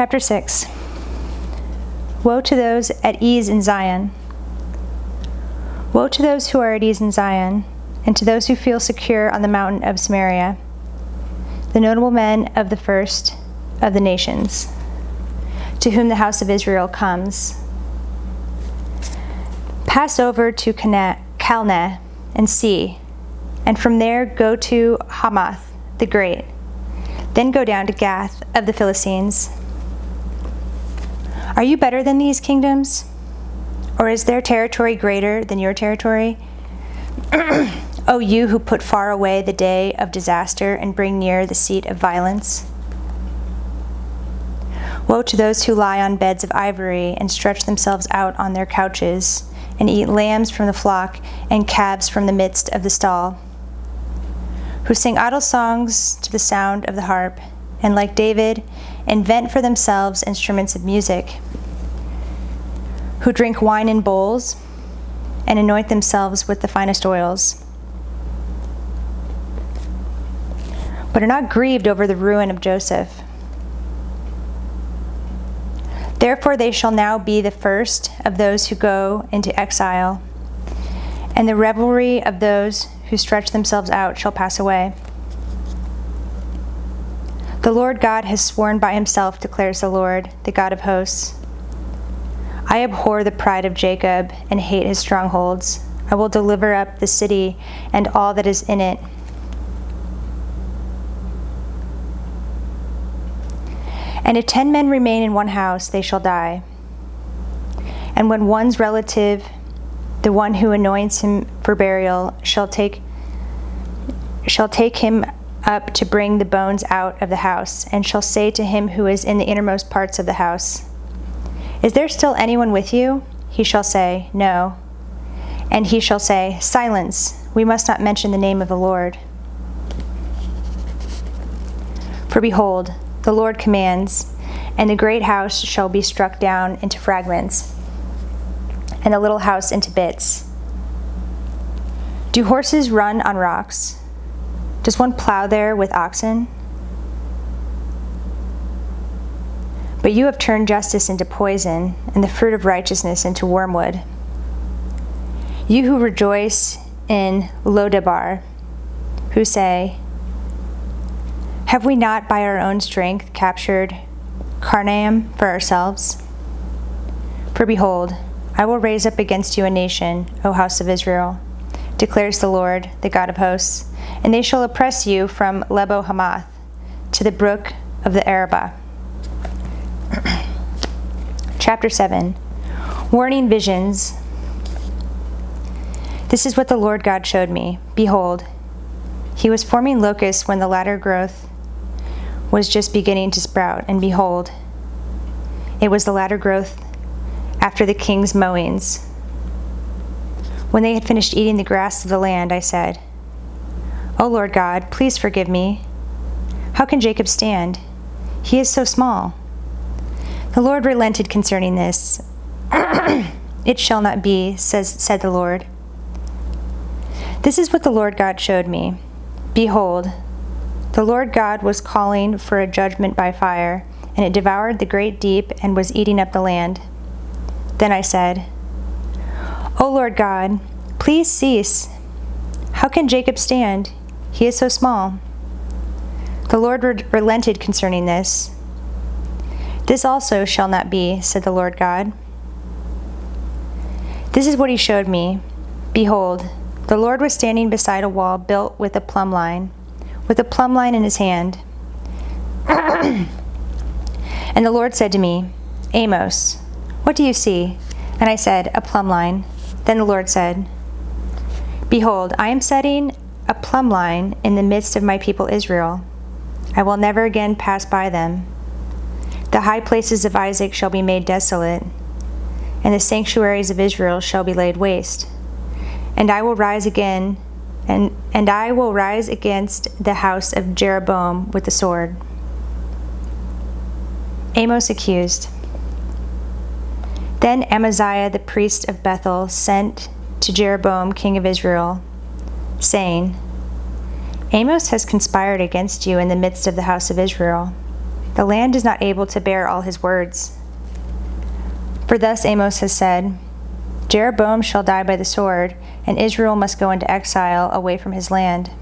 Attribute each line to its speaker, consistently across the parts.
Speaker 1: Chapter 6. Woe to those at ease in Zion. Woe to those who are at ease in Zion, and to those who feel secure on the mountain of Samaria, the notable men of the first of the nations, to whom the house of Israel comes. Pass over to Calneh and see, and from there go to Hamath the Great, then go down to Gath of the Philistines. Are you better than these kingdoms? Or is their territory greater than your territory? O you who put far away the day of disaster and bring near the seat of violence. Woe to those who lie on beds of ivory and stretch themselves out on their couches and eat lambs from the flock and calves from the midst of the stall, who sing idle songs to the sound of the harp, and like David, invent for themselves instruments of music, who drink wine in bowls and anoint themselves with the finest oils, but are not grieved over the ruin of Joseph. Therefore they shall now be the first of those who go into exile, and the revelry of those who stretch themselves out shall pass away. The Lord God has sworn by himself, declares the Lord, the God of hosts. I abhor the pride of Jacob and hate his strongholds. I will deliver up the city and all that is in it. And if 10 men remain in one house, they shall die. And when one's relative, the one who anoints him for burial, shall take him up to bring the bones out of the house, and shall say to him who is in the innermost parts of the house, Is there still anyone with you? He shall say, No. And he shall say, Silence, we must not mention the name of the Lord. For behold, the Lord commands, and the great house shall be struck down into fragments, and the little house into bits. Do horses run on rocks? Does one plow there with oxen? But you have turned justice into poison, and the fruit of righteousness into wormwood. You who rejoice in Lodebar, who say, Have we not by our own strength captured Karnaim for ourselves? For behold, I will raise up against you a nation, O house of Israel, declares the Lord, the God of hosts, and they shall oppress you from Lebo Hamath to the brook of the Arabah. Chapter 7. Warning visions. This is what the Lord God showed me. Behold, he was forming locusts when the latter growth was just beginning to sprout, and behold, it was the latter growth after the king's mowings. When they had finished eating the grass of the land, I said, O Lord God, please forgive me. How can Jacob stand? He is so small. The Lord relented concerning this. It shall not be, said the Lord. This is what the Lord God showed me. Behold, the Lord God was calling for a judgment by fire, and it devoured the great deep and was eating up the land. Then I said, O Lord God, please cease. How can Jacob stand? He is so small. The Lord relented concerning this. This also shall not be, said the Lord God. This is what he showed me. Behold, the Lord was standing beside a wall built with a plumb line in his hand. And the Lord said to me, Amos, what do you see? And I said, a plumb line. Then the Lord said, Behold, I am setting a plumb line in the midst of my people Israel. I will never again pass by them. The high places of Isaac shall be made desolate, and the sanctuaries of Israel shall be laid waste. And I will rise again, and I will rise against the house of Jeroboam with the sword. Amos accused. Then Amaziah the priest of Bethel sent to Jeroboam king of Israel, saying, Amos has conspired against you in the midst of the house of Israel. The land is not able to bear all his words. For thus Amos has said, Jeroboam shall die by the sword, and Israel must go into exile away from his land.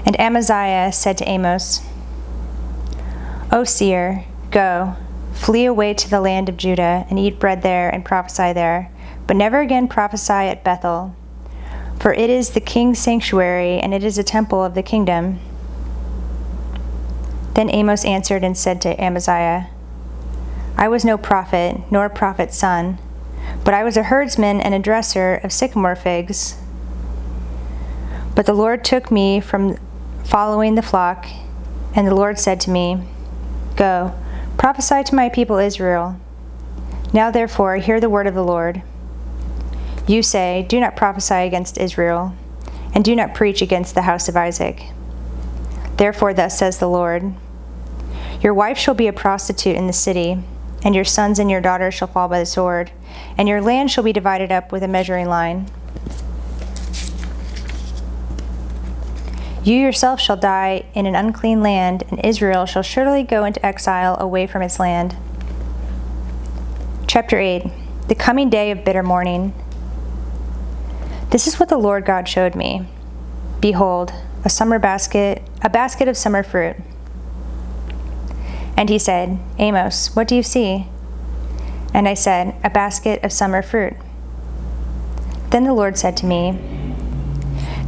Speaker 1: And Amaziah said to Amos, O seer, go, flee away to the land of Judah, and eat bread there and prophesy there, but never again prophesy at Bethel, for it is the king's sanctuary, and it is a temple of the kingdom. Then Amos answered and said to Amaziah, I was no prophet, nor a prophet's son, but I was a herdsman and a dresser of sycamore figs. But the Lord took me from following the flock, and the Lord said to me, Go, prophesy to my people Israel. Now therefore hear the word of the Lord. You say, Do not prophesy against Israel, and do not preach against the house of Isaac. Therefore thus says the Lord, Your wife shall be a prostitute in the city, and your sons and your daughters shall fall by the sword, and your land shall be divided up with a measuring line. You yourself shall die in an unclean land, and Israel shall surely go into exile away from its land. Chapter 8. The coming day of bitter mourning. This is what the Lord God showed me. Behold, a basket of summer fruit. And he said, Amos, what do you see? And I said, A basket of summer fruit. Then the Lord said to me,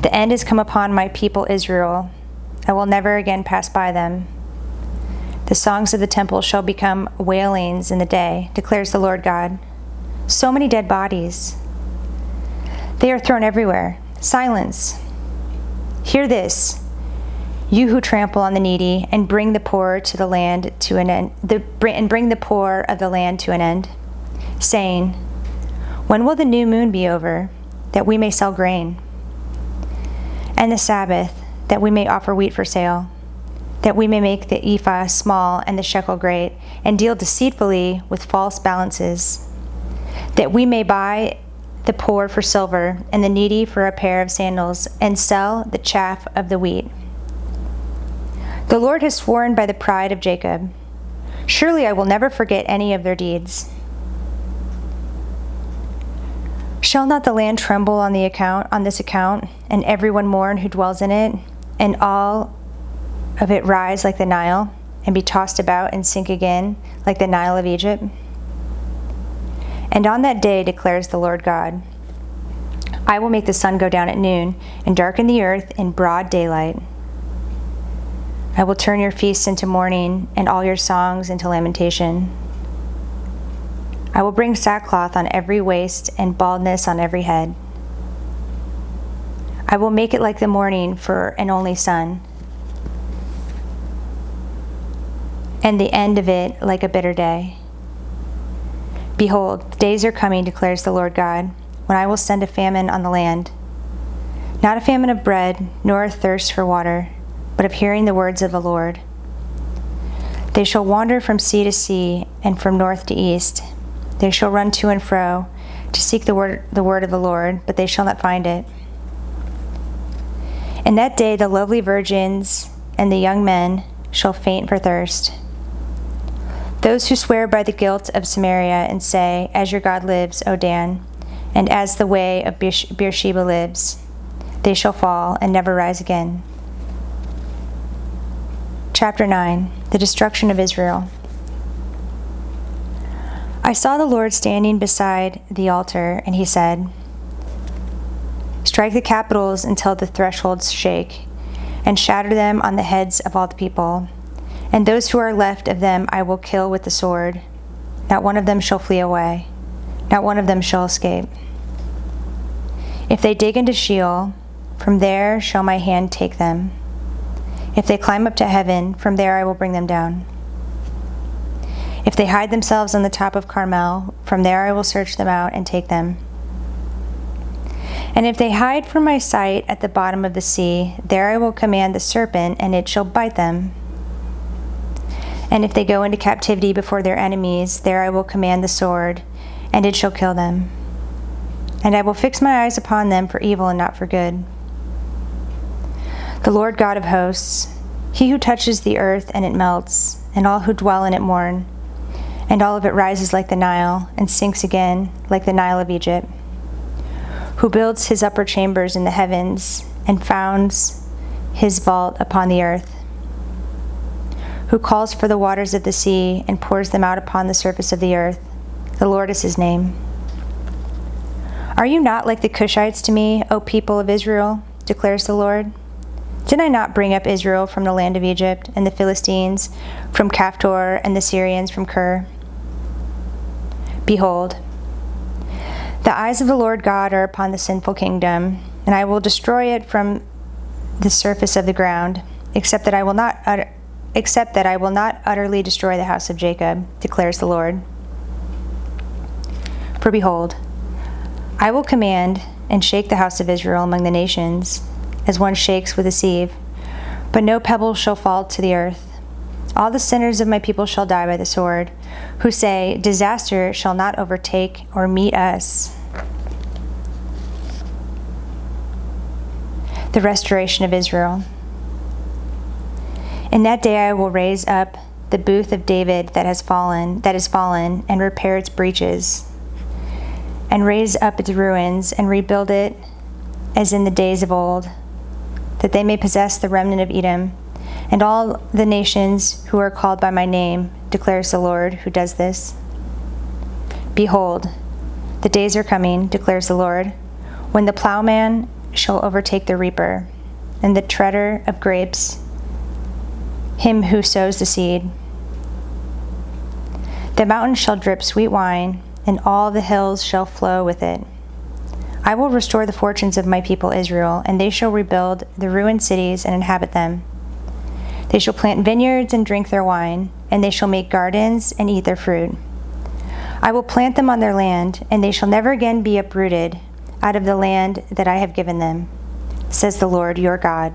Speaker 1: The end is come upon my people Israel. I will never again pass by them. The songs of the temple shall become wailings in the day, declares the Lord God. So many dead bodies. They are thrown everywhere. Silence. Hear this, you who trample on the needy and bring the poor to the land to an end, and bring the poor of the land to an end, saying, When will the new moon be over, that we may sell grain? And the Sabbath, that we may offer wheat for sale, that we may make the ephah small and the shekel great, and deal deceitfully with false balances, that we may buy the poor for silver, and the needy for a pair of sandals, and sell the chaff of the wheat. The Lord has sworn by the pride of Jacob, surely I will never forget any of their deeds. Shall not the land tremble on this account, and everyone mourn who dwells in it, and all of it rise like the Nile, and be tossed about and sink again like the Nile of Egypt? And on that day, declares the Lord God, I will make the sun go down at noon, and darken the earth in broad daylight. I will turn your feasts into mourning, and all your songs into lamentation. I will bring sackcloth on every waist, and baldness on every head. I will make it like the morning for an only son, and the end of it like a bitter day. Behold, the days are coming, declares the Lord God, when I will send a famine on the land, not a famine of bread, nor a thirst for water, but of hearing the words of the Lord. They shall wander from sea to sea, and from north to east. They shall run to and fro to seek the word of the Lord, but they shall not find it. In that day the lovely virgins and the young men shall faint for thirst. Those who swear by the guilt of Samaria and say, As your God lives, O Dan, and as the way of Beersheba lives, they shall fall and never rise again. Chapter 9. The destruction of Israel. I saw the Lord standing beside the altar, and he said, Strike the capitals until the thresholds shake, and shatter them on the heads of all the people. And those who are left of them I will kill with the sword. Not one of them shall flee away. Not one of them shall escape. If they dig into Sheol, from there shall my hand take them. If they climb up to heaven, from there I will bring them down. If they hide themselves on the top of Carmel, from there I will search them out and take them. And if they hide from my sight at the bottom of the sea, there I will command the serpent, and it shall bite them. And if they go into captivity before their enemies, there I will command the sword, and it shall kill them. And I will fix my eyes upon them for evil and not for good. The Lord God of hosts, He who touches the earth and it melts, and all who dwell in it mourn, and all of it rises like the Nile, and sinks again like the Nile of Egypt. Who builds his upper chambers in the heavens, and founds his vault upon the earth. Who calls for the waters of the sea, and pours them out upon the surface of the earth. The Lord is his name. Are you not like the Cushites to me, O people of Israel, declares the Lord? Did I not bring up Israel from the land of Egypt, and the Philistines from Caphtor, and the Syrians from Kir? Behold, the eyes of the Lord God are upon the sinful kingdom, and I will destroy it from the surface of the ground, except that I will not utterly destroy the house of Jacob, declares the Lord. For behold, I will command and shake the house of Israel among the nations, as one shakes with a sieve, but no pebble shall fall to the earth. All the sinners of my people shall die by the sword, who say, disaster shall not overtake or meet us. The restoration of Israel. In that day I will raise up the booth of David that is fallen, and repair its breaches, and raise up its ruins, and rebuild it as in the days of old, that they may possess the remnant of Edom, and all the nations who are called by my name, declares the Lord who does this. Behold, the days are coming, declares the Lord, when the plowman shall overtake the reaper, and the treader of grapes him who sows the seed. The mountains shall drip sweet wine, and all the hills shall flow with it. I will restore the fortunes of my people Israel, and they shall rebuild the ruined cities and inhabit them. They shall plant vineyards and drink their wine, and they shall make gardens and eat their fruit. I will plant them on their land, and they shall never again be uprooted out of the land that I have given them, says the Lord your God.